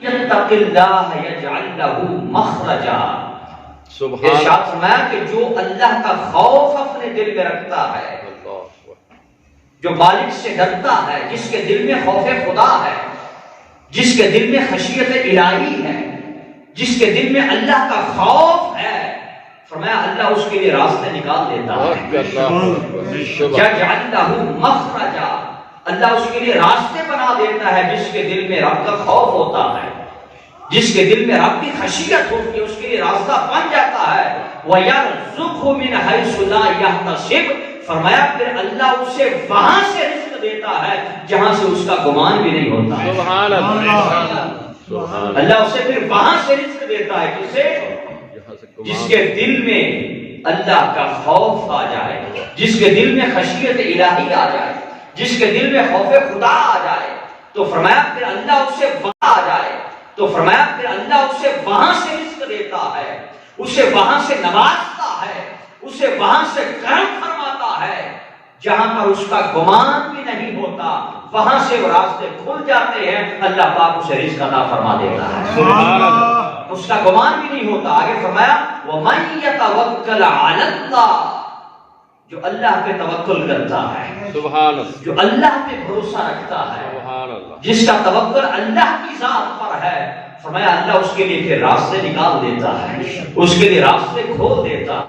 یتق اللہ یجعل لہ مخرجا، ارشاد فرمایا کہ جو اللہ کا خوف اپنے دل میں رکھتا ہے، جو مالک سے ڈرتا ہے، جس کے دل میں خوف خدا ہے، جس کے دل میں خشیت الہی ہے، جس کے دل میں اللہ کا خوف ہے، فرمایا اللہ اس کے لیے راستے نکال دیتا ہے۔ یجعل لہ مخرجا، اللہ اس کے لیے راستے بنا دیتا ہے۔ جس کے دل میں رب کا خوف ہوتا ہے، جس کے دل میں رب کی خشیت ہوتی ہے، اس کے لیے راستہ بن جاتا ہے۔ وَيَرْزُقْهُ مِنْ حَيْثُ لَا يَحْتَسِبُ، فرمایا پھر اللہ اسے وہاں سے رزق دیتا ہے جہاں سے اس کا گمان بھی نہیں ہوتا ہے۔ سبحان اللہ، اللہ اسے پھر وہاں سے رزق دیتا ہے، کسے؟ جس کے دل میں اللہ کا خوف آ جائے، جس کے دل میں خشیت الہی آ جائے، جس کے دل میں خوف خدا آ جائے، تو فرمایا پھر اللہ اسے وہاں آ جائے، تو فرمایا پھر اللہ اسے وہاں سے رزق دیتا ہے، اسے وہاں سے نوازتا ہے، اسے وہاں سے کرم فرماتا ہے جہاں پر اس کا گمان بھی نہیں ہوتا، وہاں سے وہ راستے کھل جاتے ہیں، اللہ پاک اسے رزق عطا فرما دیتا ہے، اس کا گمان بھی نہیں ہوتا۔ آگے فرمایا وَمَن يَتَوَكَّلْ عَلَى اللَّهِ، جو اللہ پہ توکل کرتا ہے، سبحان اللہ، جو اللہ پہ بھروسہ رکھتا ہے، سبحان اللہ، جس کا توکل اللہ کی ذات پر ہے، فرمایا اللہ اس کے لیے پھر راستے نکال دیتا ہے، اس کے لیے راستے کھول دیتا ہے۔